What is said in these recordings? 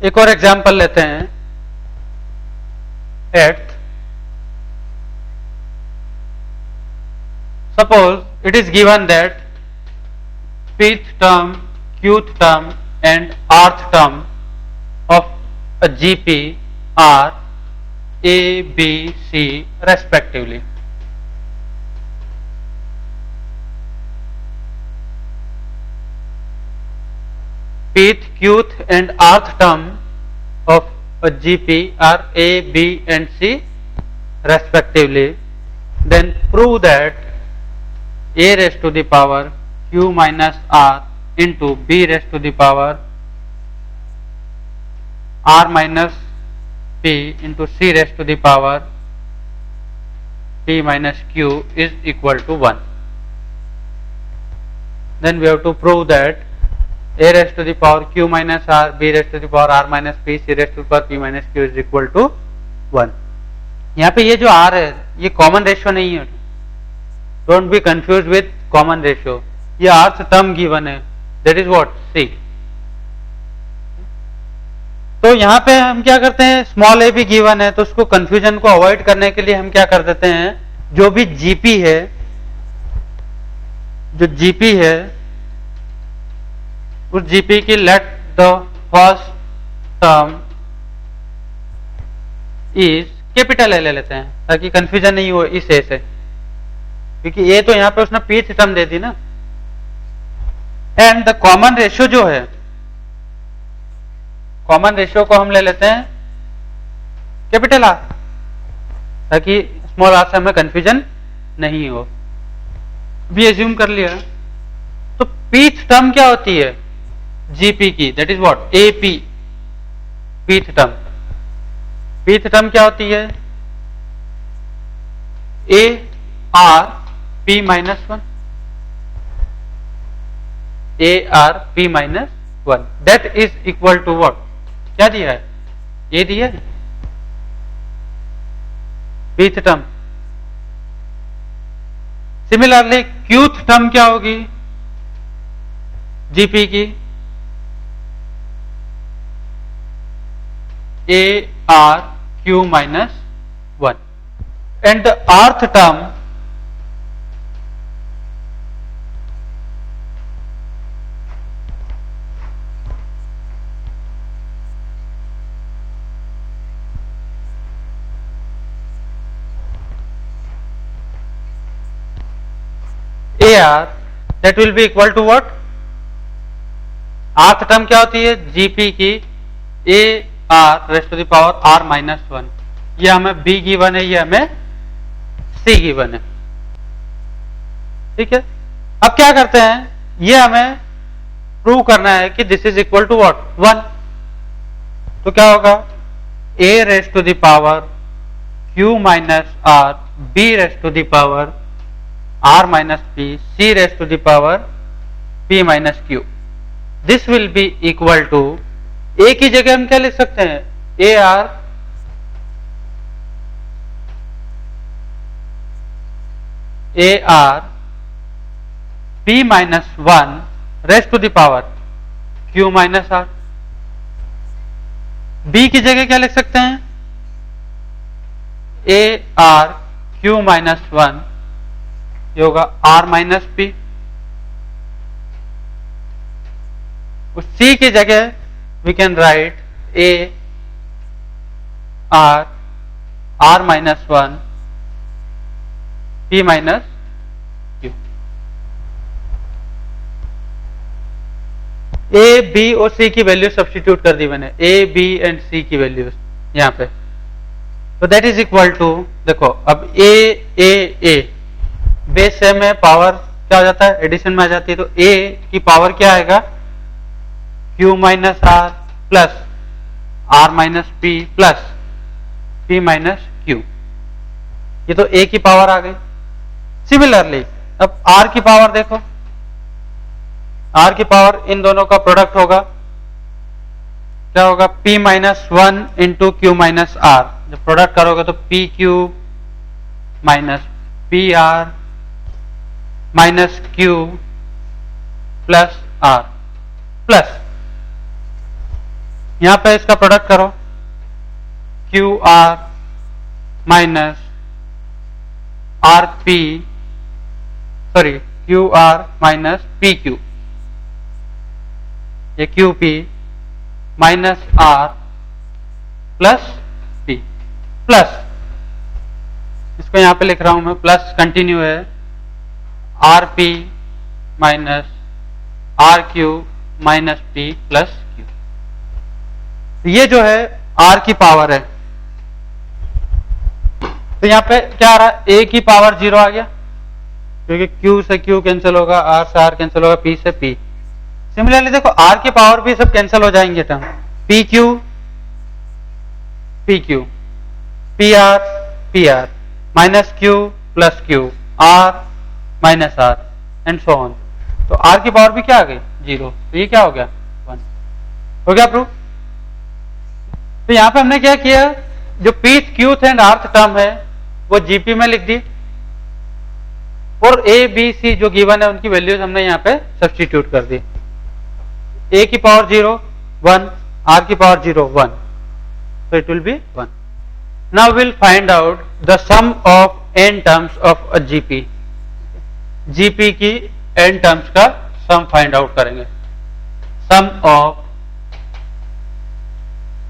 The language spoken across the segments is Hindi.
एक और एग्जांपल लेते हैं। At suppose it is given that pth term, qth term and rth term of a GP are A, B, C respectively. Pth, qth and rth term of a GP are A, B and C respectively. Then prove that A raised to the power q minus r into b raised to the power r minus p into c raised to the power p minus q is equal to 1. Then we have to prove that a raised to the power q minus r, b raised to the power r minus p, c raised to the power p minus q is equal to 1. यहाँ पे ये जो r है ये कॉमन रेशियो नहीं है, don't be confuse with common ratio. ये आर्थ टर्म गिवन है, दैट इज व्हाट सी। तो यहां पे हम क्या करते हैं, स्मॉल ए भी गिवन है तो उसको कंफ्यूजन को अवॉइड करने के लिए हम क्या कर देते हैं, जो भी जीपी है, जो जीपी है उस जीपी की let the first term is capital A ले लेते हैं ताकि कंफ्यूजन नहीं हो इस ए से, क्योंकि ए तो यहां पे उसने पीथ टर्म दे दी ना। एंड द कॉमन रेशियो जो है, कॉमन रेशियो को हम ले लेते हैं कैपिटल आर ताकि स्मॉल आर से हमें कंफ्यूजन नहीं हो। भी एज्यूम कर लिया तो पीथ टर्म क्या होती है जीपी की, that is what AP pth term. Pth term क्या होती है A R P minus 1, A R P minus 1 that is equal to what, क्या दिया है ये दिया है पीथ टर्म। सिमिलरली क्यूथ टर्म क्या होगी जीपी की, A R Q minus 1 and the rth term AR that will be equal to what, rth term क्या होती है जीपी की A R raised to the power R minus 1। ये हमें बी गिवन है, ये हमें सी गिवन है, ठीक है। अब क्या करते हैं, ये हमें प्रूव करना है कि this is equal to what 1। तो क्या होगा A raise to the power q minus r, B raise to the power r minus p, c raised to the power p minus q. This will be equal to, a की जगह हम क्या लिख सकते हैं, a r p minus 1 raised to the power q minus r। b की जगह क्या लिख सकते हैं, a r q minus 1, ये होगा r माइनस पी। उस c की जगह we can write a r minus 1 p minus q। a b और c की वैल्यू सब्स्टिट्यूट कर दी मैंने, a b एंड c की वैल्यूज यहां पे, तो दैट इज इक्वल टू, देखो अब a बेस से में पावर क्या हो जाता है एडिशन में आ जाती है, तो a की पावर क्या आएगा q minus are plus r minus P plus p minus q, ये तो a की पावर आ गई। सिमिलरली अब r की पावर देखो, r की पावर इन दोनों का प्रोडक्ट होगा, क्या होगा p minus 1 into q minus r. जब प्रोडक्ट करोगे तो p q minus p are minus Q plus r plus यहां पे इसका प्रोडक्ट करो, q are minus r p, sorry q are minus p q, ये q p minus are plus p, plus इसको यहां पे लिख रहा हूं मैं, प्लस कंटिन्यू है r P minus r Q minus P plus q. ये जो है आर की पावर है, तो यहां पे क्या आ रहा है, ए की पावर 0 आ गया, क्योंकि क्यू से क्यू कैंसिल होगा, आर से आर कैंसिल होगा, पी से पी। सिमिलरली देखो आर की पावर भी सब कैंसिल हो जाएंगे term, P Q P Q, P are minus Q plus Q, are minus R and so on. तो आर की पावर भी क्या आ गई 0, तो ये क्या हो गया 1, हो गया प्रूफ। तो यहां पे हमने क्या किया, जो पीथ क्यूथ एंड आर्थ टर्म है वो जीपी में लिख दी, और ए बी सी जो गिवन है उनकी वैल्यूज हमने यहां पे सब्स्टिट्यूट कर दी। ए की पावर 0 1, आर की power 0 1, so it will be 1. Now we'll find out the sum of n terms of a GP. GP की n terms का sum find out करेंगे। Sum of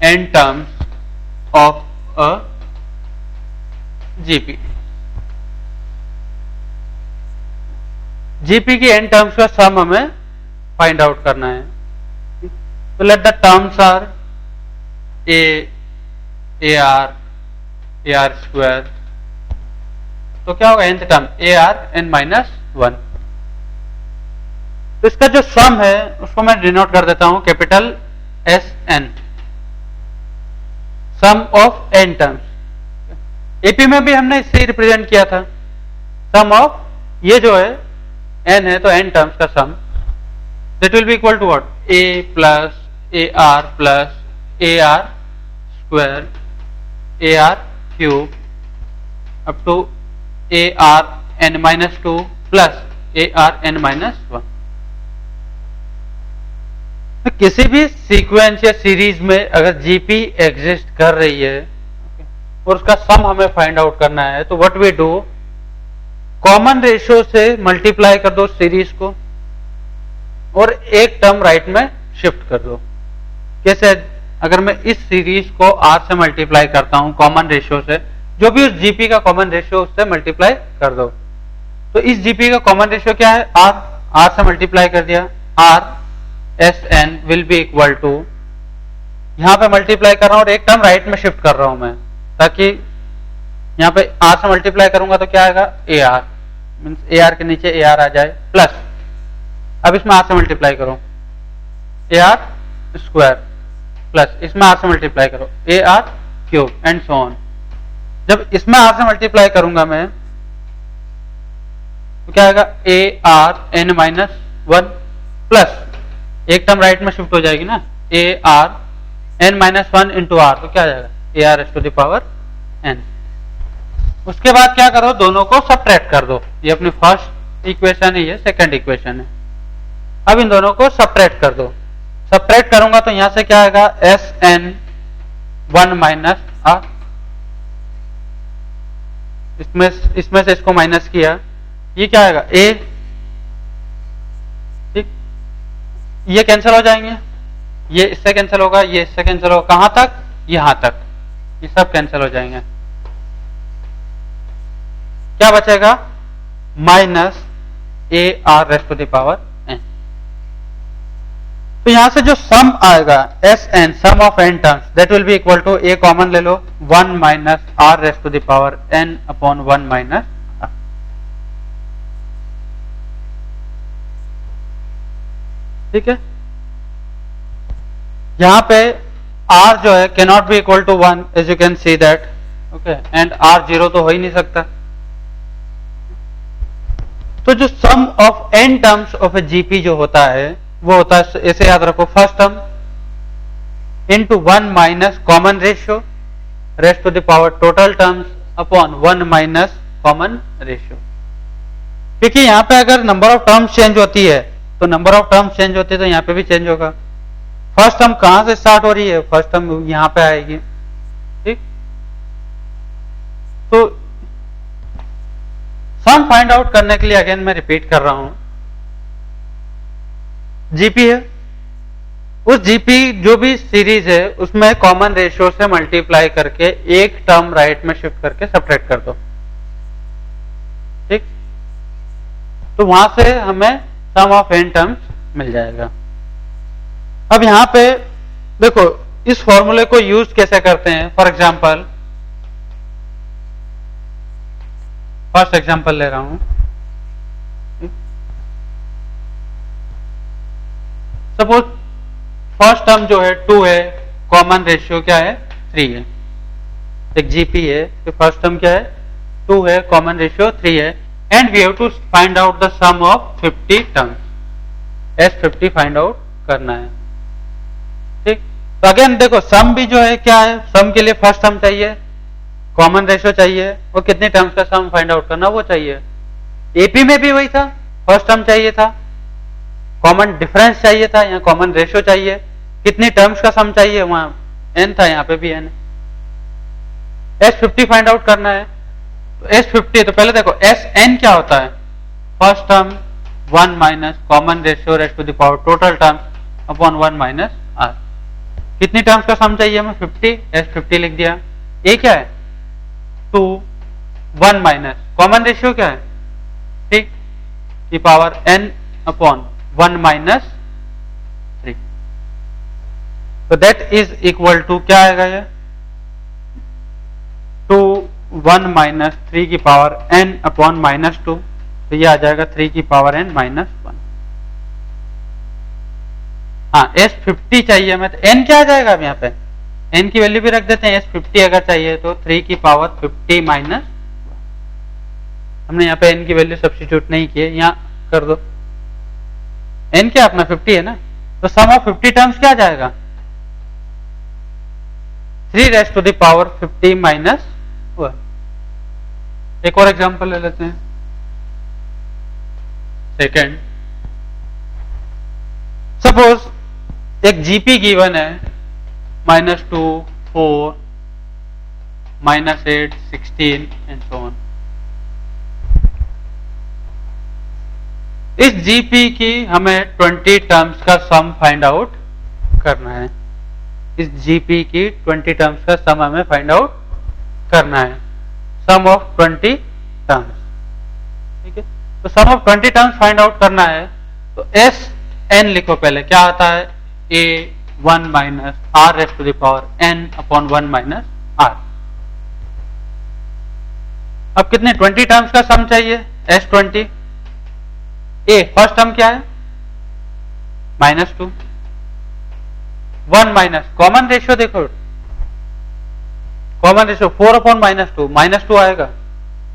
n terms of a GP. GP की n terms का sum हमें find out करना है। तो let the terms are AR square, तो क्या होगा nth term AR n minus 1। तो इसका जो सम है उसको मैं डिनोट कर देता हूं capital SN, sum of n terms. AP में भी हमने इससे रिप्रेजेंट किया था, सम ऑफ ये जो है n है तो n टर्म्स का sum, that will be equal to what, A plus AR plus AR square AR cube up to AR n minus 2 plus AR n minus 1। तो किसी भी सीक्वेंस या सीरीज में अगर जीपी एग्जिस्ट कर रही है और उसका सम हमें फाइंड आउट करना है, तो what we do, common ratio से मल्टीप्लाई कर दो सीरीज को और एक टर्म राइट में शिफ्ट कर दो। कैसे, अगर मैं इस सीरीज को r से मल्टीप्लाई करता हूं कॉमन रेशियो से, जो भी उस जीपी का कॉमन रेशियो उससे मल्टीप्लाई कर दो, तो इस जीपी का कॉमन रेशियो क्या है r से मल्टीप्लाई कर दिया, r Sn will be equal to, यहां पे मल्टीप्लाई कर रहा हूं और एक टर्म राइट में शिफ्ट कर रहा हूं मैं, ताकि यहां पे r से मल्टीप्लाई करूंगा तो क्या आएगा AR, मींस AR के नीचे AR आ जाए, प्लस अब इसमें r से मल्टीप्लाई करो AR स्क्वायर, प्लस इसमें r से मल्टीप्लाई करो AR cube and so on. जब इसमें r से मल्टीप्लाई करूंगा मैं तो क्या आएगा AR n माइनस 1 प्लस एक टर्म राइट में शिफ्ट हो जाएगी ना, AR n minus 1 into R, तो क्या आ जाएगा AR to the power n। उसके बाद क्या करो, दोनों को सबट्रैक्ट कर दो, ये अपनी फर्स्ट इक्वेशन है, ये सेकंड इक्वेशन है। अब इन दोनों को सबट्रैक्ट कर दो, सबट्रैक्ट करूंगा तो यहां से क्या आएगा Sn 1 माइनस r, इसमें से इसको माइनस किया, ये क्या आएगा A, ठीक, ये कैंसिल हो जाएंगे, ये इससे कैंसिल होगा, ये इससे कैंसिल होगा, कहां तक, यहां तक, ये सब कैंसिल हो जाएंगे। क्या बचेगा minus AR raised to the power n। तो यहां से जो सम आएगा Sn, sum of n terms, that will be equal to, A common ले लो, 1 minus R raised to the power n upon 1 minus r। ठीक है, यहां पे r जो है can not be equal to 1, as you can see that, okay, and r 0 तो हो ही नहीं सकता। तो जो sum of n terms of a GP जो होता है वो होता है, ऐसे याद रखो, first term into 1 minus common ratio rest to the power total terms upon 1 minus common ratio. क्योंकि यहां पे अगर नंबर ऑफ टर्म्स चेंज होती है तो नंबर ऑफ टर्म्स चेंज होती है, तो यहां पे भी चेंज होगा। फर्स्ट टर्म कहां से स्टार्ट हो रही है, फर्स्ट टर्म यहां पे आएगी, ठीक। तो सम फाइंड आउट करने के लिए अगेन मैं रिपीट कर रहा हूं, जीपी है, उस जीपी जो भी सीरीज है उसमें कॉमन रेशियो से मल्टीप्लाई करके एक टर्म राइट में शिफ्ट करके सब्ट्रैक्ट कर दो, ठीक। तो वहां से हमें सम ऑफ n टर्म्स मिल जाएगा। अब यहां पे देखो इस फॉर्मूले को यूज कैसे करते हैं। फॉर एग्जांपल, फर्स्ट एग्जांपल ले रहा हूं, सपोज फर्स्ट टर्म जो है 2 है, कॉमन रेशियो क्या है 3 है, एक जीपी है, तो फर्स्ट टर्म क्या है 2 है, कॉमन रेशियो 3 है, and we have to find out the sum of 50 terms, S50 find out करना है, ठीक। तो अगेन देखो सम भी जो है क्या है, सम के लिए फर्स्ट टर्म चाहिए, कॉमन रेशियो चाहिए, और कितने टर्म्स का सम फाइंड आउट करना वो चाहिए। एपी में भी वही था, फर्स्ट टर्म चाहिए था, कॉमन डिफरेंस चाहिए था, यहाँ कॉमन रेशियो चाहिए, कितनी टर्म्स का सम चाहिए, वहां n था, यहाँ पे भी n है। S50 फाइंड आउट करना है, तो S50, तो पहले देखो Sn क्या होता है, first term 1 minus common ratio rest to the power total terms upon 1 minus r। कितनी टर्म्स का सम चाहिए हमें 50, S50 लिख दिया। ए क्या है 2, 1 माइनस कॉमन रेशियो क्या है, ठीक, की पावर n अपॉन 1 माइनस 3, तो दैट इज इक्वल टू क्या आएगा ये 2 1 माइनस 3 की पावर n अपॉन माइनस 2, तो ये आ जाएगा 3 की पावर n माइनस 1। हाँ S50 चाहिए हमें, तो n क्या आ जाएगा अब यहाँ पे, n की वैल्यू भी रख देते हैं, S50 अगर चाहिए तो 3 की पावर 50 माइनस, हमने यहाँ पे n की वैल्यू सब्स्टिट्यूट नहीं की है, यहाँ कर दो, n क्या अपना 50 है ना, तो सम ऑफ 50 टर्म्स क्या आ जाएगा 3 raised to the power 50 minus 1। एक और एग्जांपल ले लेते हैं, सेकेंड, सपोज एक जीपी गिवन है -2, 4, -8, 16 एंड सो ऑन। इस जीपी की हमें 20 टर्म्स का सम फाइंड आउट करना है, इस जीपी की 20 टर्म्स का सम हमें फाइंड आउट करना है, सम ऑफ 20 टर्म्स, ठीक है। तो sum of 20 terms find out करना है, तो एस एन लिखो पहले, क्या आता है A 1 minus R raised to the power N upon 1 minus R. अब कितने 20 टर्म्स का सम चाहिए, S20। ए फर्स्ट टर्म क्या है -2, 1 माइनस कॉमन रेशियो देखो, कॉमन रेशियो 4 अपॉन -2, -2 आएगा,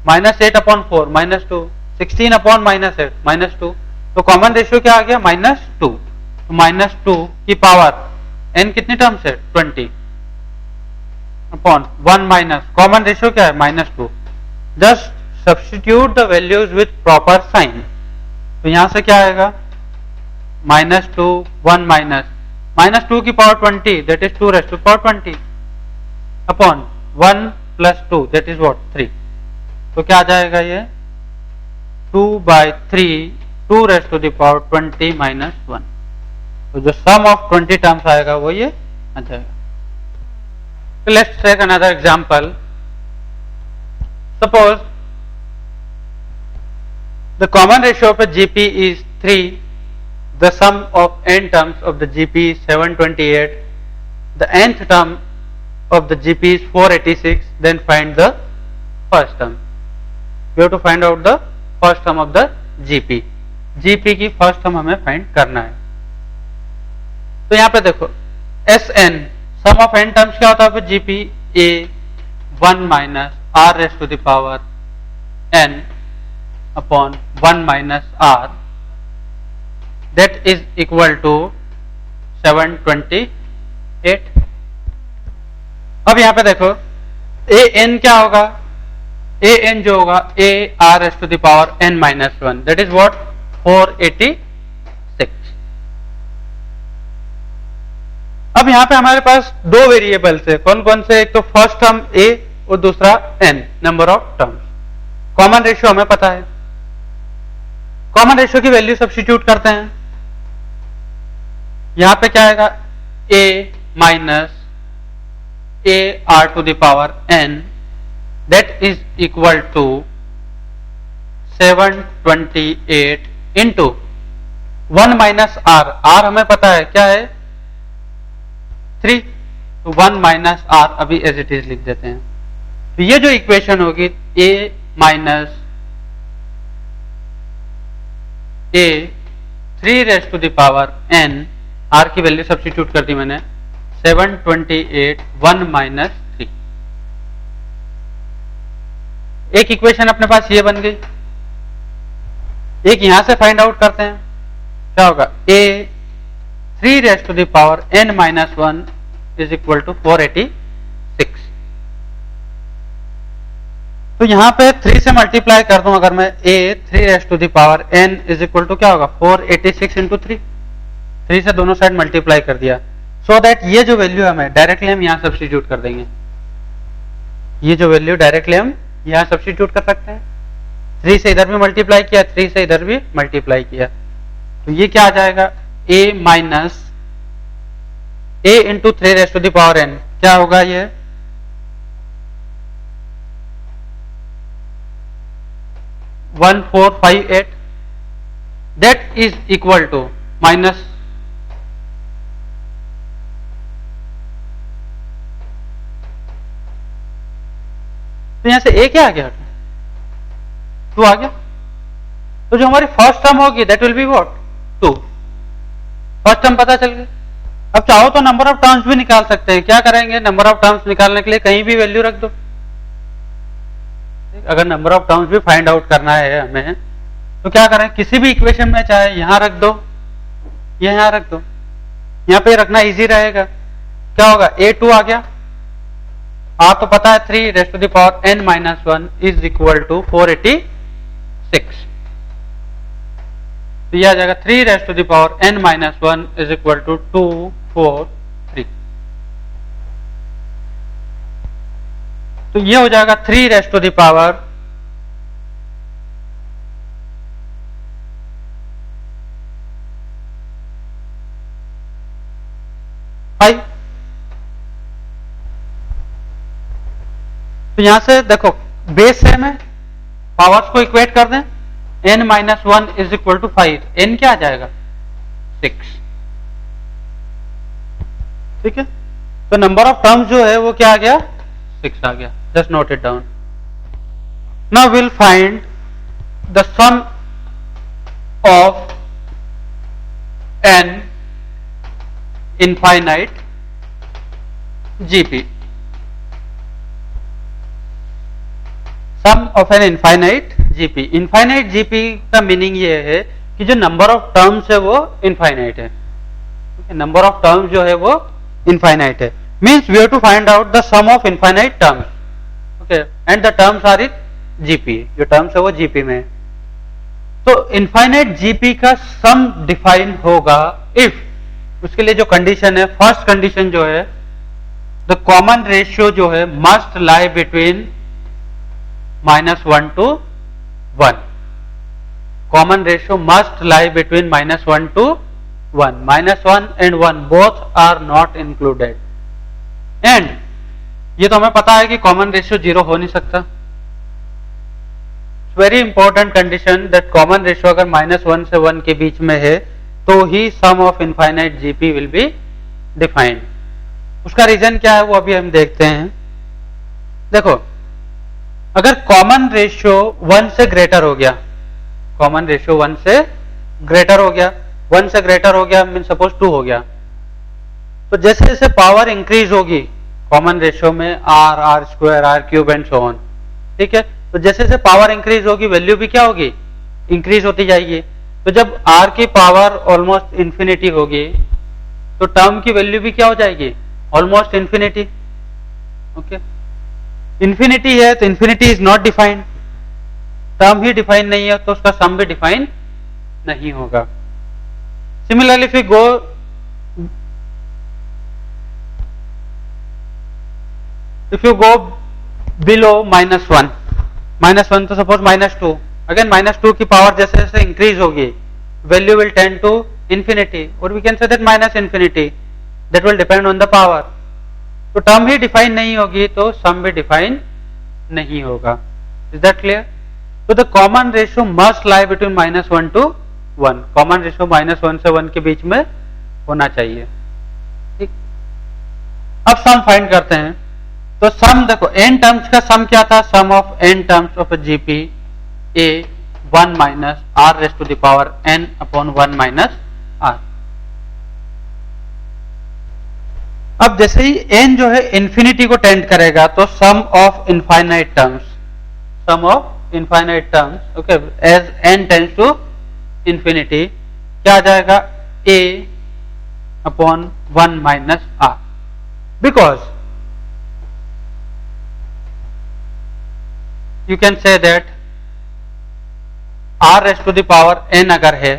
-8 अपॉन 4 -2, 16 अपॉन -8 -2, तो कॉमन रेशियो क्या आ गया -2, तो -2 की पावर n कितनी टर्म्स है 20 अपॉन 1 माइनस कॉमन रेशियो क्या है -2। Just substitute the values with proper sign, तो यहां से क्या आएगा -2 1 माइनस -2 की power 20 that is 2 raised to power 20 upon 1 plus 2 that is what 3, तो क्या आ जाएगा ये 2/3 2 raised to the power 20 minus 1, तो जो सम ऑफ 20 टर्म्स आएगा वो ये आ जाएगा। So let's take another example. Suppose the common ratio of a GP is 3, the sum of n terms of the GP is 728, the nth term of the GP is 486, then find the first term. We have to find out the first term of the GP. GP की first term हमें find करना है। तो यहां पे देखो Sn sum of n terms क्या होता है GP A 1 minus R raised to the power n upon 1 minus R that is equal to 728। अब यहां पे देखो ए एन क्या होगा, ए एन जो होगा A R raised to the power n minus 1 that is what 486। अब यहां पे हमारे पास दो वेरिएबल्स है, कौन कौन से? एक तो फर्स्ट टर्म a और दूसरा n, number of terms. Common ratio हमें पता है, कॉमन रेशियो की वैल्यू सब्स्टिट्यूट करते हैं। यहां पे क्या आएगा? a minus a r to the power n, that is equal to 728 into 1 minus R, R हमें पता है क्या है? 3, तो 1 माइनस आर अभी एज इट इज लिख देते हैं। तो ये जो इक्वेशन होगी a minus a 3 raise to the power n, are की वैल्यू सब्स्टिट्यूट कर दी मैंने, 728 1 माइनस 3। एक इक्वेशन अपने पास ये बन गई। एक यहां से फाइंड आउट करते हैं, क्या होगा? a 3 raise to the power n minus 1 is equal to 486। तो यहां पे 3 से मल्टीप्लाई कर दूं अगर मैं, a 3 raise to the power n is equal to क्या होगा? 486 इंटू 3 से दोनों साइड मल्टीप्लाई कर दिया, सो दैट ये जो वैल्यू हमें डायरेक्टली हम यहां सब्स्टिट्यूट कर देंगे। ये जो वैल्यू डायरेक्टली हम यहां सब्स्टिट्यूट कर सकते हैं। 3 से इधर भी मल्टीप्लाई किया, 3 से इधर भी मल्टीप्लाई किया, तो ये क्या आ जाएगा? a minus a into 3 raise to the power n, क्या होगा ये? (1458), that is equal to minus तो यहां से a क्या आ गया? 2 आ गया। तो जो हमारी फर्स्ट टर्म होगी that will be what? 2। First term पता चल गई। अब चाहो तो नंबर ऑफ टर्म्स भी निकाल सकते हैं। क्या करेंगे? नंबर ऑफ टर्म्स निकालने के लिए कहीं भी वैल्यू रख दो। अगर नंबर ऑफ टर्म्स भी फाइंड आउट करना है हमें, तो क्या करें? किसी भी इक्वेशन में चाहे यहां रख दो, यहां रख दो, यहां पे रखना इजी रहेगा। क्या होगा? a2 आ गया, आप तो पता है 3 raise to the power n minus 1 is equal to 486। तो यह आ जाएगा 3 raise to the power n minus 1 is equal to 243। तो ये हो जाएगा 3 रेज टू द पावर 5। तो यहां से देखो बेस सेम है, पावर्स को इक्वेट कर दें, n minus 1 is equal to 5, n क्या आ जाएगा? 6। ठीक है, तो नंबर ऑफ टर्म्स जो है वो क्या आ गया? 6 आ गया। Just note it down. Now will find the sum of n infinite GP। Sum of an infinite GP। Infinite GP का मीनिंग ये है कि जो नंबर ऑफ टर्म्स है वो इनफाइनाइट है। नंबर ऑफ टर्म्स जो है वो इनफाइनाइट है, means we have to find out the sum of infinite terms. Okay, and the terms are in GP। जो टर्म्स है वो GP में है। तो इनफाइनाइट GP का सम डिफाइन होगा इफ, उसके लिए जो कंडीशन है, फर्स्ट कंडीशन जो है, द कॉमन रेशियो जो है must lie between -1 to 1। Common ratio must lie between -1 to 1। -1 and 1 both are not included. And ये तो हमें पता है कि कॉमन रेशियो 0 हो नहीं सकता। Very important condition that common ratio अगर -1 से 1 के बीच में है तो ही sum of infinite GP will be defined. उसका रीजन क्या है वो अभी हम देखते हैं। देखो, अगर कॉमन रेशियो 1 से ग्रेटर हो गया, कॉमन रेशियो 1 से ग्रेटर हो गया, 1 से ग्रेटर हो गया मीन सपोज 2 हो गया, तो जैसे जैसे पावर इंक्रीज होगी कॉमन रेशियो में, r square, r cube and so on, ठीक है, तो जैसे जैसे पावर इंक्रीज होगी वैल्यू भी क्या होगी? इंक्रीज होती जाएगी। तो जब r की पावर ऑलमोस्ट इंफिनिटी होगी तो टर्म की वैल्यू भी क्या हो जाएगी? Almost infinity. ओके, इंफिनिटी है तो infinity is not defined, term ही डिफाइन नहीं है तो उसका सम भी डिफाइन नहीं होगा। Similarly if we go if you go below -1, -1 तो सपोज -2, अगेन -2 की पावर जैसे जैसे इंक्रीज होगी, value will tend to infinity, और we can say that -infinity, that will depend on the power. तो टर्म ही डिफाइन नहीं होगी तो सम भी डिफाइन नहीं होगा। Is that clear? तो the common ratio must lie between -1 to 1, common ratio -1 से 1 के बीच में होना चाहिए। ठीक, अब सम फाइंड करते हैं। तो सम देखो, n टर्म्स का सम क्या था? Sum of n terms of GP a 1 minus r raise to the power n upon 1 minus r। अब जैसे ही n जो है इंफिनिटी को टेंड करेगा तो sum of infinite terms, sum of infinite terms, okay, as n tends to infinity, क्या आ जाएगा? a upon 1 minus r, because you can say that r raised to the power n अगर है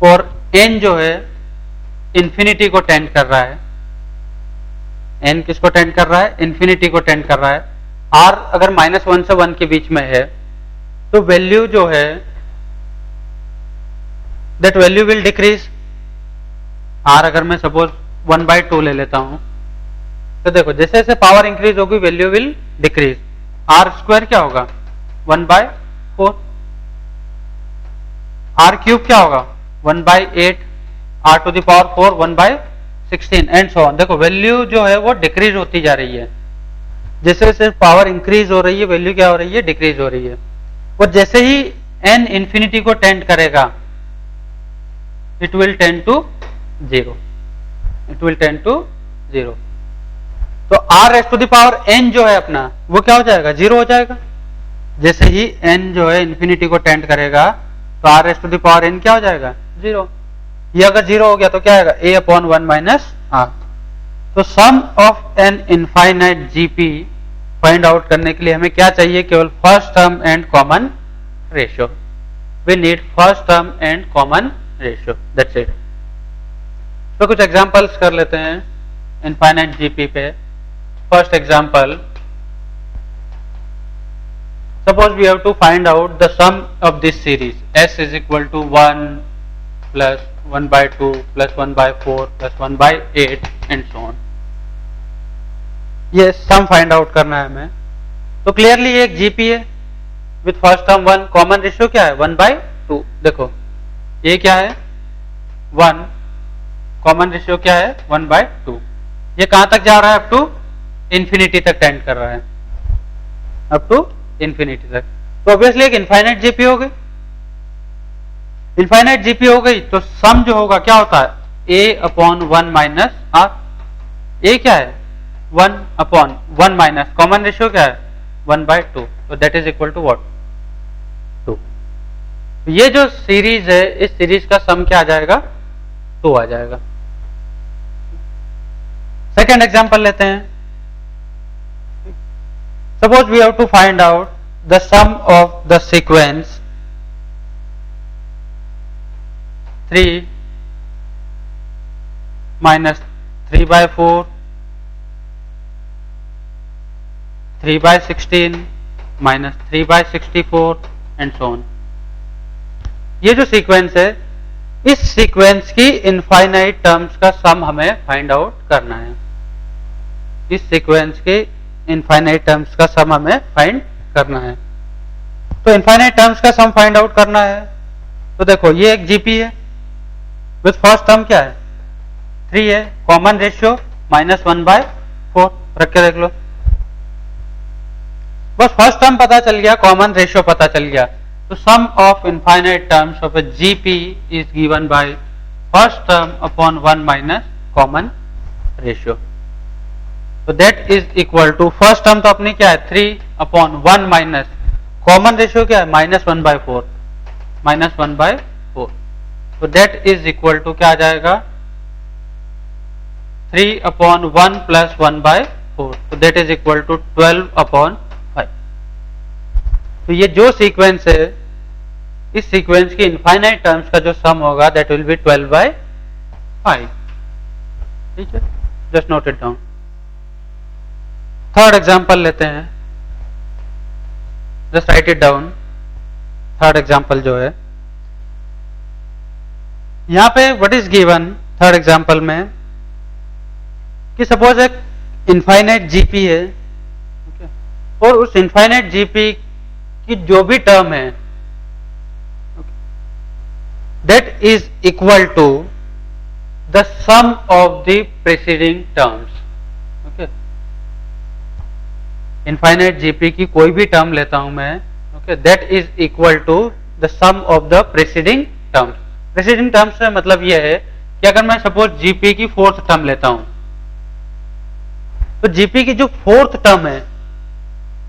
और n जो है इंफिनिटी को टेंड कर रहा है, n किसको टेंड कर रहा है? इंफिनिटी को टेंड कर रहा है। r अगर -1 से 1 के बीच में है तो वैल्यू जो है that value will decrease. r अगर मैं सपोज 1/2 ले लेता हूं तो देखो जैसे जैसे पावर इंक्रीज होगी value will decrease. R square क्या होगा? 1/4। आर क्यूब क्या होगा? 1/8। R to the power 4 1/16 and so on. देखो वैल्यू जो है वो डिक्रीज होती जा रही है, जैसे जैसे पावर इंक्रीज हो रही है वैल्यू क्या हो रही है? डिक्रीज हो रही है। और जैसे ही n इंफिनिटी को टेंड करेगा it will tend to 0, it will tend to 0। तो r raise to the power n जो है अपना वो क्या हो जाएगा? 0 हो जाएगा। जैसे ही n जो है इंफिनिटी को टेंड करेगा तो r raise to the power n क्या हो जाएगा? 0। ये अगर 0 हो गया तो क्या आएगा? a upon 1 minus r। तो sum of an infinite GP find out करने के लिए हमें क्या चाहिए? केवल first term and common ratio. We need first term and common ratio, that's it. तो कुछ एग्जांपल्स कर लेते हैं इनफाइनाइट जीपी पे। First example, suppose we have to find out the sum of this series s is equal to 1 plus 1/2 plus 1/4 plus 1/8 and so on। ये सम फाइंड आउट करना है हमें। तो क्लियरली ये एक जीपी है with first term 1, common ratio क्या है? 1/2। देखो ये क्या है? 1, कॉमन रेशियो क्या है? 1/2। ये कहां तक जा रहा है? अप टू इंफिनिटी तक टेंड कर रहा है, अप टू इंफिनिटी तक। तो ऑब्वियसली एक इनफाइनाइट जीपी हो गई। इनफाइनाइट जीपी हो गई तो सम जो होगा क्या होता है? a upon 1 minus r। a क्या है? 1 अपॉन 1 माइनस, कॉमन रेशियो क्या है? 1/2। तो that is equal to what? 2। ये जो सीरीज है इस सीरीज का सम क्या आ जाएगा? 2 आ जाएगा। सेकेंड एग्जांपल लेते हैं। Suppose we have to find out the sum of the sequence 3 minus 3/4, 3/16 minus 3/64 and so on। ये जो सीक्वेंस है इस सीक्वेंस की इनफाइनाइट टर्म्स का सम हमें फाइंड आउट करना है। इस सीक्वेंस के इनफाइनाइट टर्म्स का सम हमें फाइंड करना है। तो इनफाइनाइट टर्म्स का सम फाइंड आउट करना है तो देखो ये एक जीपी है विथ फर्स्ट टर्म क्या है? 3 है, कॉमन रेशियो -1/4 रख के देख लो। बस फर्स्ट टर्म पता चल गया, कॉमन रेशियो पता चल गया। तो sum of infinite terms of a GP is given by first term upon 1 minus common ratio. तो that is equal to first term तो अपनी क्या है? 3 अपॉन 1 माइनस कॉमन रेशियो क्या है? -1/4, -1/4। तो दैट इज इक्वल टू क्या आ जाएगा? 3 अपॉन 1 प्लस 1/4। तो that is equal to 12 upon 5। तो ये जो सीक्वेंस है इस सीक्वेंस की इनफाइनाइट टर्म्स का जो सम होगा दैट विल बी 12/5। ठीक है, just note it down. Third example लेते हैं, just right it down. Third example जो है यहां पे what is given third example में कि सपोज एक इनफाइनाइट जीपी है, okay? और उस इनफाइनाइट जीपी की जो भी टर्म है that is equal to the sum of the preceding terms. Okay, infinite GP की कोई भी टर्म लेता हूं मैं, okay, that is equal to the sum of the preceding terms. Preceding terms से मतलब यह है कि अगर मैं सपोज जीपी की फोर्थ टर्म लेता हूं तो जीपी की जो फोर्थ टर्म है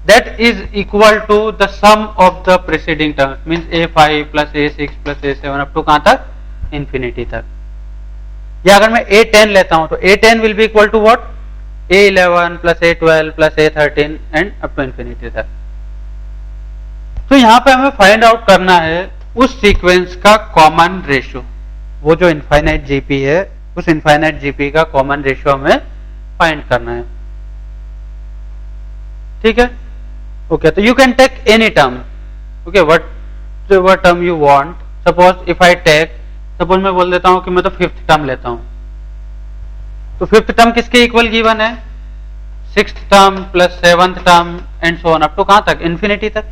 that is equal to the sum of the preceding terms, means A5 plus A6 plus A7 up to कहां तक, इंफिनिटी तक। या अगर मैं A10 लेता हूं तो A10 will be equal to what, A11 plus A12 plus A13 and up to infinity तक। तो यहां पे हमें फाइंड आउट करना है उस सीक्वेंस का कॉमन रेशियो, वो जो इनफाइनाइट जीपी है उस इनफाइनाइट जीपी का कॉमन रेशियो हमें फाइंड करना है। ठीक है, ओके, तो you can take any term, okay, what term you want. Suppose if I take, suppose मैं बोल देता हूं कि मैं तो फिफ्थ टर्म लेता हूं, तो फिफ्थ टर्म किसके इक्वल गिवन है, sixth term plus seventh term and so on up to कहां तक, इंफिनिटी तक,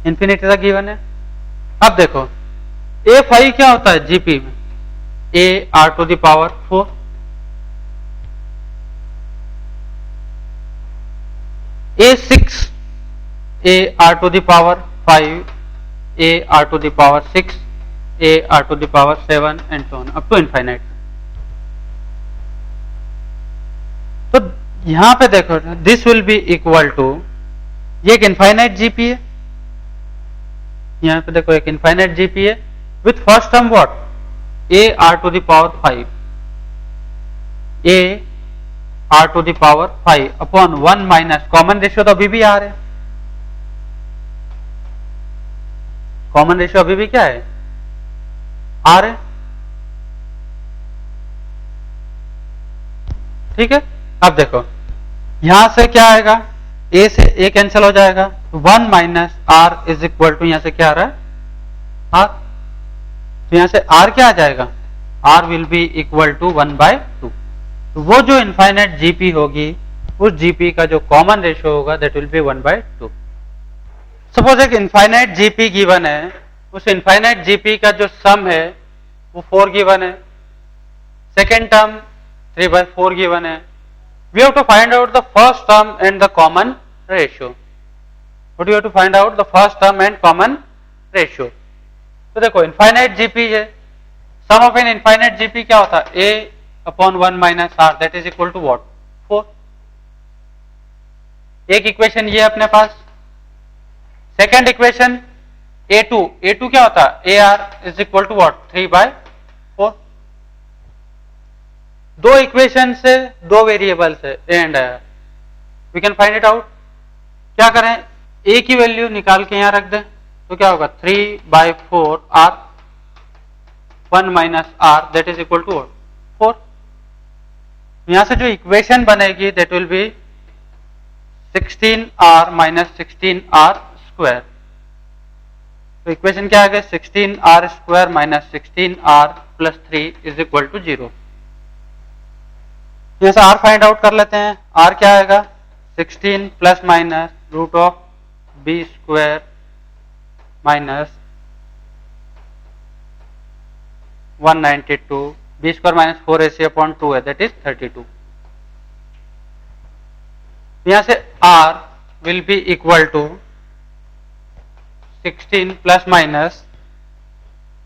इंफिनिटी तक गिवन है। अब देखो A5 क्या होता है जीपी में, A r to the power 4, A6 A r to the power 5, A r to the power 6, A r to the power 7 and so on up to infinite. तो यहां पे देखो this will be equal to, ये एक इनफाइनाइट जीपी है, यहां पे देखो एक इनफाइनाइट जीपी है with first term what, A r to the power 5, A r to the power 5 upon 1 minus common ratio तो अभी भी R है, कॉमन रेशियो अभी भी क्या है, R है। ठीक है, अब देखो यहां से क्या आएगा, A से A कैंसिल हो जाएगा, 1 minus R is equal to, यहां से क्या आ रहा है, R, तो यहां से R क्या आ जाएगा, R will be equal to 1/2। तो वो जो इनफाइनाइट जीपी होगी उस जीपी का जो कॉमन रेशियो होगा दैट विल बी 1/2। सपोज एक इनफाइनाइट जीपी गिवन है, उस इनफाइनाइट जीपी का जो सम है वो 4 गिवन है, सेकेंड टर्म 3/4 गिवन है। We have to find out the first term and the common ratio. What do you have to find out? The first term and common ratio. तो देखो इनफाइनाइट जीपी है, sum of an infinite GP क्या होता है, A upon 1 minus R that is equal to what, 4। एक इक्वेशन ये अपने पास। सेकेंड इक्वेशन A2 क्या होता है, AR is equal to what, 3/4। दो इक्वेशन से दो वेरिएबल्स है A and R, we can find it out. क्या करें, A की वैल्यू निकाल के यहां रख दें तो क्या होगा, 3/4 R 1 minus R that is equal to 4। यहां से जो इक्वेशन बनेगी that will be 16R minus 16R square. तो इक्वेशन क्या आ गया, 16R square minus 16R plus 3 is equal to 0। यहां से R फाइंड आउट कर लेते हैं, R क्या आएगा, 16 plus minus root of B square minus 192, B square minus 4AC upon 2 है दैट इज 32। यहां से R will be equal to 16 plus minus,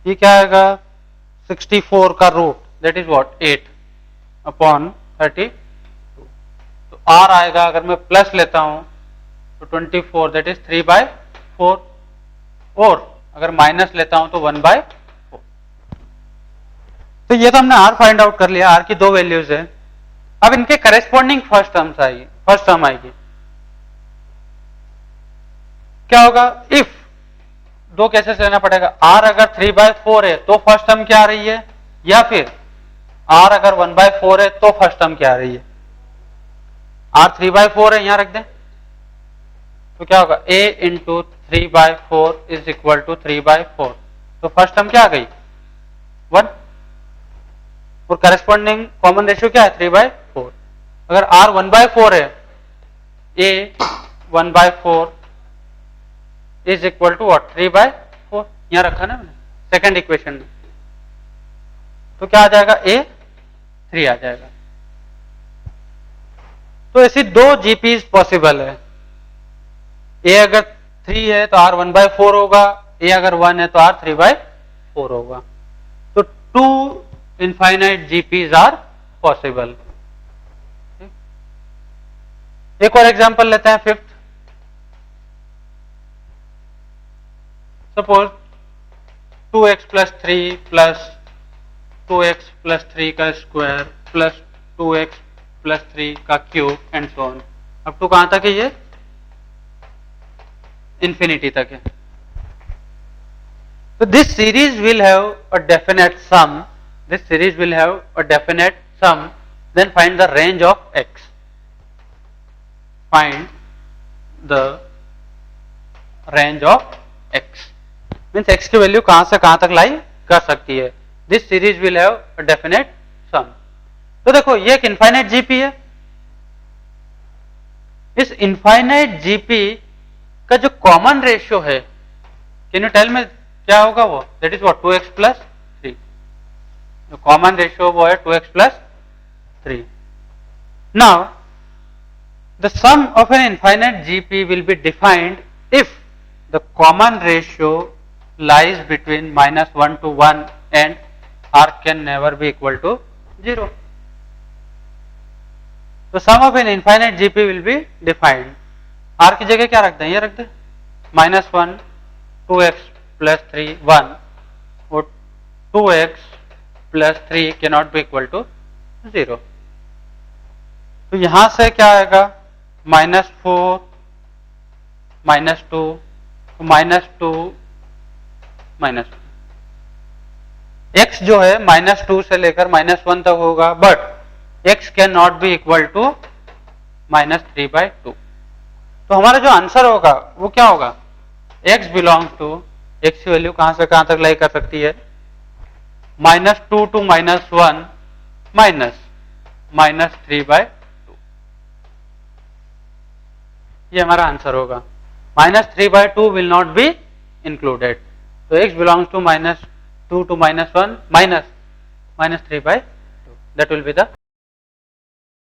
ये क्या आएगा, 64 का root that is what 8 upon 32। तो R आएगा, अगर मैं प्लस लेता हूं तो 24 दैट इज 3/4, और अगर माइनस लेता हूं तो 1/4। तो ये तो हमने R फाइंड आउट कर लिया, R की दो वैल्यूज है। अब इनके करेस्पॉन्डिंग फर्स्ट टर्म आएगी, क्या होगा, इफ दो केसेस लेना पड़ेगा, R अगर 3/4 है तो फर्स्ट टर्म क्या आ रही है, या फिर R अगर 1/4 है तो फर्स्ट टर्म क्या आ रही है। R 3/4 है, यहां रख दें तो क्या होगा A into 3/4 is equal to 3/4। तो फर्स्ट टर्म क्या आ गई 1 और करस्पॉन्डिंग कॉमन रेशियो क्या है 3/4। अगर R 1/4 है A 1/4 is equal to what 3/4, यहां रखा ना मैंने सेकंड इक्वेशन में, तो क्या आ जाएगा A 3 आ जाएगा। तो ऐसी दो जीपीज पॉसिबल है, A अगर 3 है तो R 1/4 होगा, A अगर 1 है तो R 3/4 होगा। तो 2 इनफाइनाइट जीपीज आर पॉसिबल। एक और एग्जांपल लेते हैं fifth. Suppose 2x plus 3 plus 2x plus 3 का स्क्वायर प्लस 2x प्लस 3 का cube and so on, up to कहां तक है ये इंफिनिटी तक है। तो this series will have a definite sum, this series will have a definite sum, then find the range of x, find the range of x means x की वैल्यू कहां से कहां तक लाई कर सकती है। This series will have a definite sum. तो देखो ये एक इनफाइनाइट जीपी है, इस इनफाइनाइट जीपी का जो कॉमन रेशियो है, कैन यू टेल में क्या होगा वो, that is what 2x plus 3, जो कॉमन रेशियो वो है 2x plus 3। Now the sum of an infinite GP will be defined if the common ratio lies between -1 to 1 and r can never be equal to 0. तो sum of an infinite GP will be defined. r की जगह क्या रख दें, ये रख दें -1 2x प्लस 3 1 और 2x plus 3 cannot be equal to 0। तो यहां से क्या आएगा -4 -2 -2 माइनस x जो है -2 से लेकर -1 तक होगा, but x can not be equal to -3/2। तो हमारा जो आंसर होगा वो क्या होगा, x बिलोंग्स टू, x की वैल्यू कहां से कहां तक लाई कर सकती है -2 टू -1 -3/2, ये हमारा आंसर होगा। -3/2 will not be included, so x belongs to -2 to -1 -3/2, that will be the